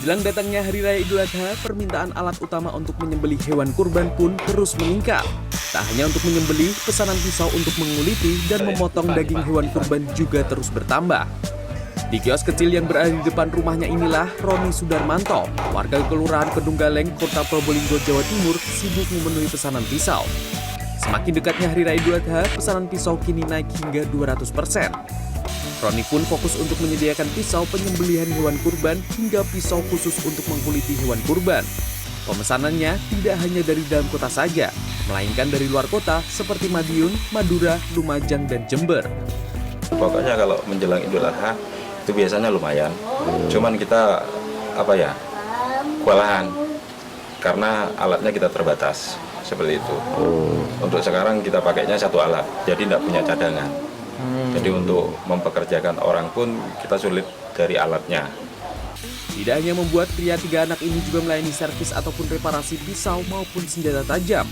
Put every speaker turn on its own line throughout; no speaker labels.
Menjelang datangnya Hari Raya Idul Adha, permintaan alat utama untuk menyembelih hewan kurban pun terus meningkat. Tak hanya untuk menyembelih, pesanan pisau untuk menguliti dan memotong daging hewan kurban juga terus bertambah. Di kios kecil yang berada di depan rumahnya inilah Roni Sudarmanto, warga Kelurahan Kedung Galeng, Kota Probolinggo, Jawa Timur, sibuk memenuhi pesanan pisau. Semakin dekatnya Hari Raya Idul Adha, pesanan pisau kini naik hingga 200%. Roni pun fokus untuk menyediakan pisau penyembelihan hewan kurban hingga pisau khusus untuk mengkuliti hewan kurban. Pemesanannya tidak hanya dari dalam kota saja, melainkan dari luar kota seperti Madiun, Madura, Lumajang, dan Jember.
Pokoknya kalau menjelang Idul Adha itu biasanya lumayan. Cuman kita kewalahan karena alatnya kita terbatas seperti itu. Untuk sekarang kita pakainya satu alat, jadi tidak punya cadangan. Jadi untuk mempekerjakan orang pun kita sulit dari alatnya.
Tidak hanya membuat pria 3 anak ini juga melayani servis ataupun reparasi pisau maupun senjata tajam.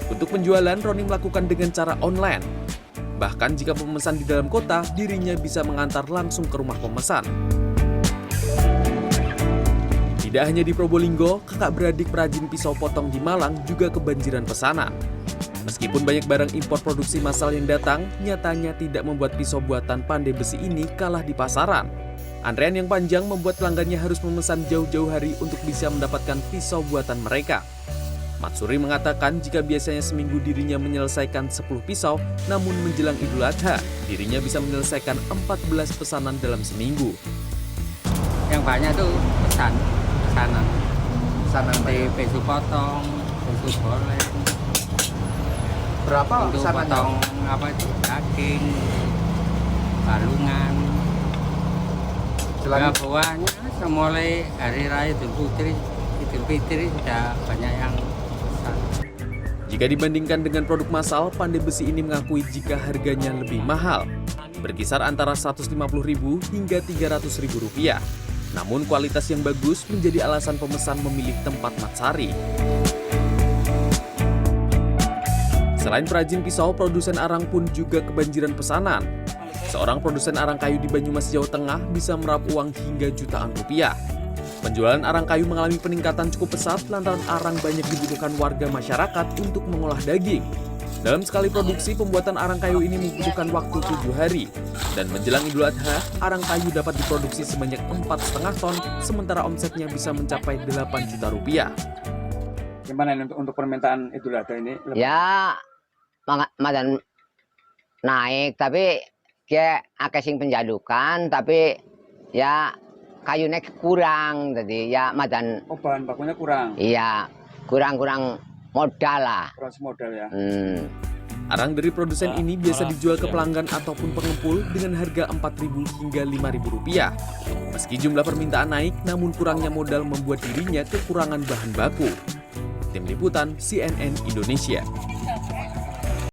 Untuk penjualan, Roni melakukan dengan cara online. Bahkan jika pemesan di dalam kota, dirinya bisa mengantar langsung ke rumah pemesan. Tidak hanya di Probolinggo, kakak beradik perajin pisau potong di Malang juga kebanjiran pesanan. Meskipun banyak barang impor produksi massal yang datang, nyatanya tidak membuat pisau buatan Pandai Besi ini kalah di pasaran. Antrean yang panjang membuat pelanggannya harus memesan jauh-jauh hari untuk bisa mendapatkan pisau buatan mereka. Matsuri mengatakan jika biasanya seminggu dirinya menyelesaikan 10 pisau, namun menjelang Idul Adha, dirinya bisa menyelesaikan 14 pesanan dalam seminggu.
Yang banyak tuh pesanan di pisau potong, pisau goleng.
Berapa
untuk
pesanannya?
potong daging, balungan. Bawahnya semulai Hari Raya Idul Fitri sudah banyak yang pesan.
Jika dibandingkan dengan produk massal, Pandai Besi ini mengakui jika harganya lebih mahal, berkisar antara Rp150.000 hingga Rp300.000. Namun kualitas yang bagus menjadi alasan pemesan memilih tempat Matsari. Selain perajin pisau, produsen arang pun juga kebanjiran pesanan. Seorang produsen arang kayu di Banyumas, Jawa Tengah bisa meraup uang hingga jutaan rupiah. Penjualan arang kayu mengalami peningkatan cukup pesat lantaran arang banyak dibutuhkan warga masyarakat untuk mengolah daging. Dalam sekali produksi, pembuatan arang kayu ini membutuhkan waktu 7 hari. Dan menjelang Idul Adha, arang kayu dapat diproduksi sebanyak 4,5 ton, sementara omsetnya bisa mencapai 8 juta rupiah.
Gimana ini untuk permintaan Idul Adha ini?
Ya, madan naik, tapi kayak akeh sing penjadukan, tapi ya kayunya kurang, jadi ya madan.
Oh, bahan bakunya kurang?
Iya, kurang modal lah.
Kurang modal ya?
Arang dari produsen ini biasa dijual ke pelanggan ataupun pengepul dengan harga Rp4.000 hingga Rp5.000. Meski jumlah permintaan naik, namun kurangnya modal membuat dirinya kekurangan bahan baku. Tim Liputan CNN Indonesia.